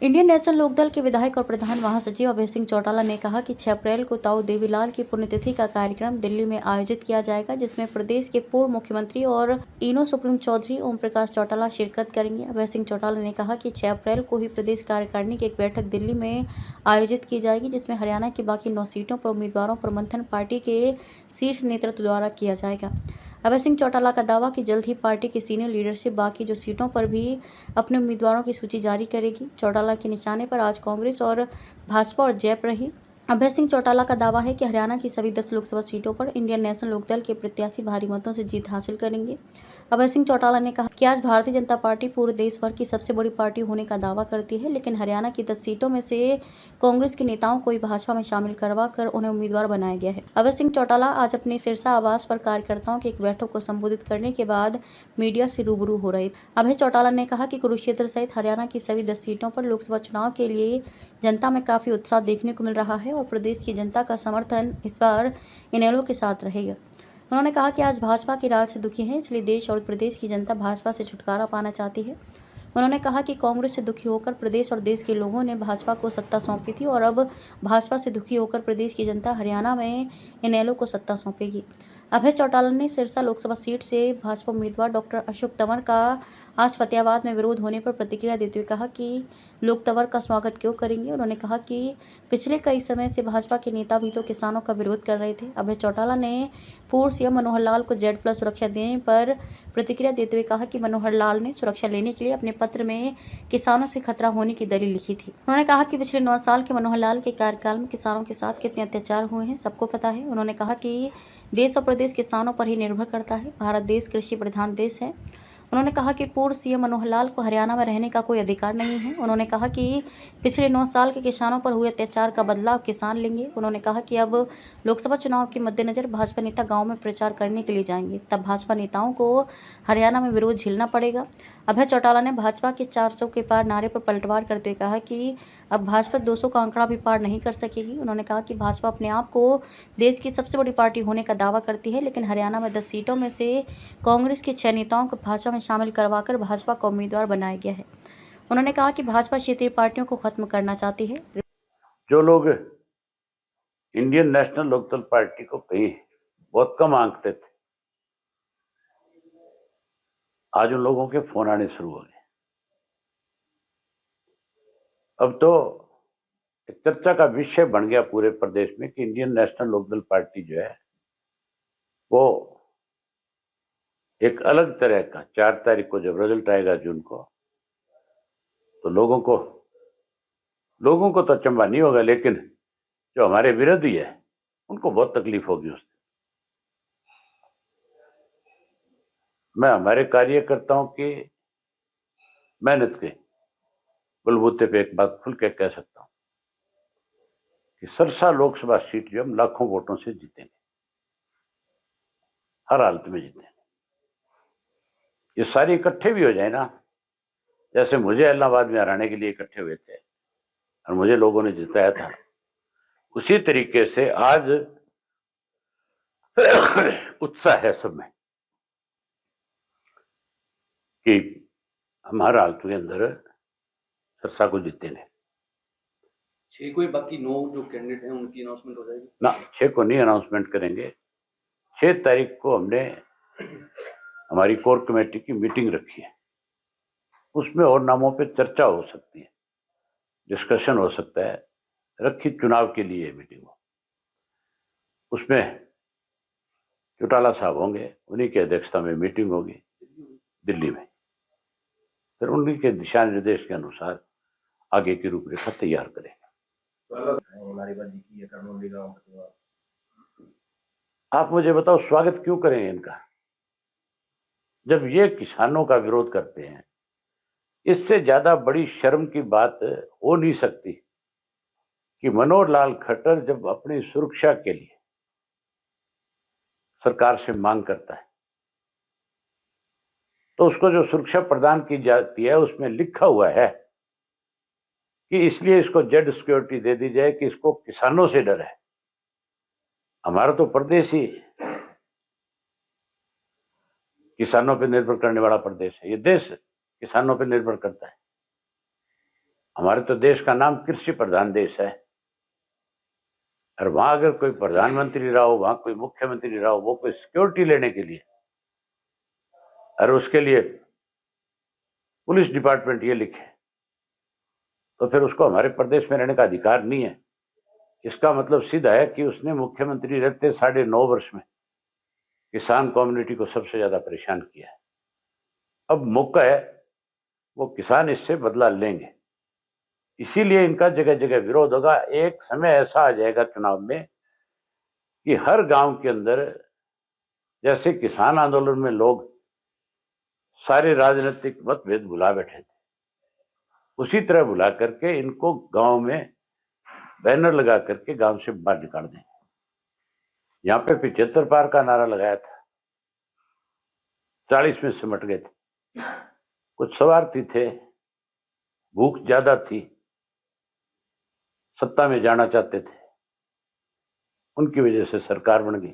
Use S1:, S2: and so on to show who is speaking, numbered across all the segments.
S1: Indian national Lokdal के विधायक और प्रधान महासचिव अभय सिंह चौटाला ने कहा कि 6 अप्रैल को ताऊ देवीलाल की पुण्यतिथि का कार्यक्रम दिल्ली में आयोजित किया जाएगा, जिसमें प्रदेश के पूर्व मुख्यमंत्री और इनो सुप्रीम चौधरी ओम प्रकाश चौटाला शिरकत करेंगे। अभय सिंह चौटाला ने कहा कि 6 अप्रैल को ही प्रदेश कार्यकारिणी की एक बैठक दिल्ली में आयोजित की जाएगी, जिसमें हरियाणा की बाकी 9 सीटों पर उम्मीदवारों पर मंथन पार्टी के शीर्ष नेतृत्व द्वारा किया जाएगा। अभय सिंह चौटाला का दावा कि जल्द ही पार्टी की सीनियर लीडरशिप बाकी जो सीटों पर भी अपने उम्मीदवारों की सूची जारी करेगी। चौटाला के निशाने पर आज कांग्रेस और भाजपा और जैप रही। अभय सिंह चौटाला का दावा है कि हरियाणा की सभी 10 लोकसभा सीटों पर इंडियन नेशनल लोकदल के प्रत्याशी भारी मतों से जीत हासिल करेंगे। अभय सिंह चौटाला ने कहा कि आज भारतीय जनता पार्टी पूरे देश भर की सबसे बड़ी पार्टी होने का दावा करती है, लेकिन हरियाणा की 10 सीटों में से कांग्रेस के नेताओं को ही भाजपा में शामिल करवा कर उन्हें उम्मीदवार बनाया गया है। अभय सिंह चौटाला आज अपने सिरसा आवास पर कार्यकर्ताओं की एक बैठक को संबोधित करने के बाद मीडिया से रूबरू हो रहे थे। अभय चौटाला ने कहा कि कुरुक्षेत्र सहित हरियाणा की सभी 10 सीटों पर लोकसभा चुनाव के लिए जनता में काफी उत्साह देखने को मिल रहा है और प्रदेश की जनता का समर्थन इस बार इनेलो के साथ रहेगा। उन्होंने कहा कि आज भाजपा की राज से दुखी है, इसलिए देश और प्रदेश की जनता भाजपा से छुटकारा पाना चाहती है। उन्होंने कहा कि कांग्रेस से दुखी होकर प्रदेश और देश के लोगों ने भाजपा को सत्ता सौंपी थी और अब भाजपा से दुखी होकर प्रदेश की जनता हरियाणा में इनेलो को सत्ता सौंपेगी। अभय चौटाला ने सिरसा लोकसभा सीट से भाजपा उम्मीदवार डॉक्टर अशोक तंवर का आज फतेहाबाद में विरोध होने पर प्रतिक्रिया देते हुए कहा कि लोग तंवर का स्वागत क्यों करेंगे। उन्होंने कहा कि पिछले कई समय से भाजपा के नेता भी तो किसानों का विरोध कर रहे थे। अभय चौटाला ने पूर्व सीएम मनोहर लाल को Z+ सुरक्षा देने पर प्रतिक्रिया देते हुए कहा कि मनोहर लाल ने सुरक्षा लेने के लिए अपने पत्र में किसानों से खतरा होने की दलील लिखी थी। उन्होंने कहा कि पिछले 9 साल के मनोहर लाल के कार्यकाल में किसानों के साथ कितने अत्याचार हुए हैं सबको पता है। उन्होंने कहा कि देश और प्रदेश किसानों पर ही निर्भर करता है। भारत देश कृषि प्रधान देश है। उन्होंने कहा कि पूर्व सीएम मनोहर लाल को हरियाणा में रहने का कोई अधिकार नहीं है। उन्होंने कहा कि पिछले 9 साल के किसानों पर हुए अत्याचार का बदला किसान लेंगे। उन्होंने कहा कि अब लोकसभा चुनाव के मद्देनजर भाजपा नेता गांव में प्रचार करने के लिए जाएंगे, तब भाजपा नेताओं को हरियाणा में विरोध झेलना पड़ेगा। अभय चौटाला ने भाजपा के 400 के पार नारे पर पलटवार करते हुए कहा कि अब भाजपा 200 का आंकड़ा भी पार नहीं कर सकेगी। उन्होंने कहा कि भाजपा अपने आप को देश की सबसे बड़ी पार्टी होने का दावा करती है, लेकिन हरियाणा में 10 सीटों में से कांग्रेस के 6 नेताओं को भाजपा में शामिल करवाकर भाजपा का उम्मीदवार बनाया गया है। उन्होंने कहा कि भाजपा क्षेत्रीय पार्टियों को खत्म करना चाहती है।
S2: जो लोग इंडियन नेशनल लोकदल पार्टी को कहीं बहुत कम आंकते थे, आज उन लोगों के फोन आने शुरू हो गए। अब तो एक चर्चा का विषय बन गया पूरे प्रदेश में कि इंडियन नेशनल लोकदल पार्टी जो है वो एक अलग तरह का 4 तारीख को जब रिजल्ट आएगा जून को, तो लोगों को तो अचंभा नहीं होगा, लेकिन जो हमारे विरोधी है उनको बहुत तकलीफ होगी उससे। मैं हमारे कार्यकर्ताओं की मेहनत के बलबूते पे एक बात खुल के कह सकता हूं कि सिरसा लोकसभा सीट जो हम लाखों वोटों से जीतेंगे, हर हालत में जीतेंगे। ये सारे इकट्ठे भी हो जाए ना, जैसे मुझे इलाहाबाद में हराने के लिए इकट्ठे हुए थे और मुझे लोगों ने जिताया था, उसी तरीके से आज उत्साह है सब में कि हम हर हालत के अंदर सिरसा को जीतेंगे।
S3: 6 को ही, बाकी 9 जो कैंडिडेट हैं उनकी अनाउंसमेंट हो जाएगी
S2: ना, 6 को नहीं अनाउंसमेंट करेंगे। 6 तारीख को हमने हमारी कोर कमेटी की मीटिंग रखी है, उसमें और नामों पे चर्चा हो सकती है, डिस्कशन हो सकता है, रखी चुनाव के लिए मीटिंग हो, उसमें चौटाला साहब होंगे, उन्हीं की अध्यक्षता में मीटिंग होगी दिल्ली में। फिर उन्हीं के दिशा निर्देश के अनुसार आगे की रूपरेखा तैयार करेंगे। आप मुझे बताओ, स्वागत क्यों करें इनका जब ये किसानों का विरोध करते हैं? इससे ज्यादा बड़ी शर्म की बात हो नहीं सकती कि मनोहर लाल खट्टर जब अपनी सुरक्षा के लिए सरकार से मांग करता है तो उसको जो सुरक्षा प्रदान की जाती है उसमें लिखा हुआ है कि इसलिए इसको जेड सिक्योरिटी दे दी जाए कि इसको किसानों से डर है। हमारा तो प्रदेश ही किसानों पर निर्भर करने वाला प्रदेश है, ये देश किसानों पर निर्भर करता है। हमारे तो देश का नाम कृषि प्रधान देश है, और वहां अगर कोई प्रधानमंत्री रहा हो, वहां कोई मुख्यमंत्री रहा हो, वो कोई सिक्योरिटी लेने के लिए, और उसके लिए पुलिस डिपार्टमेंट ये लिखे, तो फिर उसको हमारे प्रदेश में रहने का अधिकार नहीं है। इसका मतलब सीधा है कि उसने मुख्यमंत्री रहते 9.5 वर्ष में किसान कम्युनिटी को सबसे ज्यादा परेशान किया है। अब मौका है, वो किसान इससे बदला लेंगे, इसीलिए इनका जगह जगह विरोध होगा। एक समय ऐसा आ जाएगा चुनाव में कि हर गांव के अंदर, जैसे किसान आंदोलन में लोग सारे राजनीतिक मतभेद भुला बैठे थे, उसी तरह भुला करके इनको गांव में बैनर लगा करके गांव से बाहर निकाल दें। यहाँ पे 75 पार का नारा लगाया था, 40 में सिमट गए थे। कुछ स्वार्थी थे, भूख ज्यादा थी, सत्ता में जाना चाहते थे, उनकी वजह से सरकार बन गई।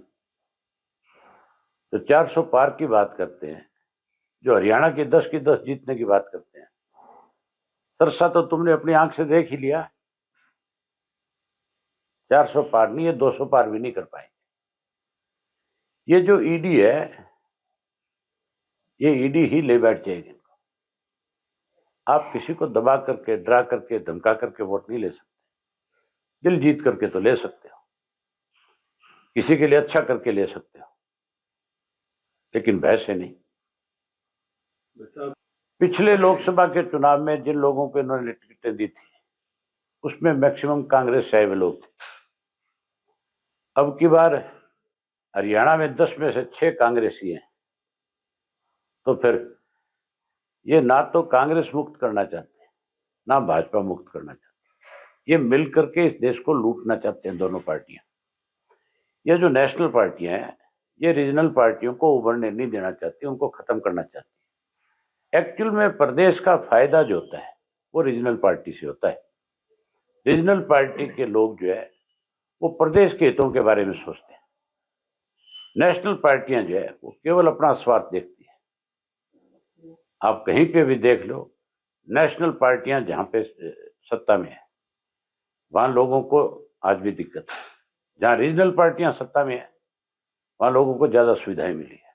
S2: तो 400 पार की बात करते हैं, जो हरियाणा की 10 की 10 जीतने की बात करते हैं, सरसा तो तुमने अपनी आंख से देख ही लिया। 400 पार नहीं, ये 200 पार भी नहीं कर पाएंगे। ये जो ईडी है, ये ईडी ही ले बैठ जाएगी। आप किसी को दबा करके, डरा करके, धमका करके वोट नहीं ले सकते। दिल जीत करके तो ले सकते हो, किसी के लिए अच्छा करके ले सकते हो, लेकिन भय से नहीं। पिछले लोकसभा के चुनाव में जिन लोगों को इन्होंने टिकटें दी थी, उसमें मैक्सिमम कांग्रेस से आए हुए लोग थे। अब की बार हरियाणा में 10 में से 6 कांग्रेसी हैं, तो फिर ये ना तो कांग्रेस मुक्त करना चाहते हैं, ना भाजपा मुक्त करना चाहते हैं। ये मिल करके इस देश को लूटना चाहते हैं दोनों पार्टियां। ये जो नेशनल पार्टियां हैं, ये रीजनल पार्टियों को उभरने नहीं देना चाहती, उनको खत्म करना चाहती है। एक्चुअल में प्रदेश का फायदा जो होता है वो रीजनल पार्टी से होता है। रीजनल पार्टी के लोग जो है वो प्रदेश के हितों के बारे में सोचते हैं। नेशनल पार्टियां जो है वो केवल अपना स्वार्थ देखती है। आप कहीं पे भी देख लो, नेशनल पार्टियां जहां पे सत्ता में है, वहां लोगों को आज भी दिक्कत है। जहां रीजनल पार्टियां सत्ता में है, वहां लोगों को ज्यादा सुविधाएं मिली है।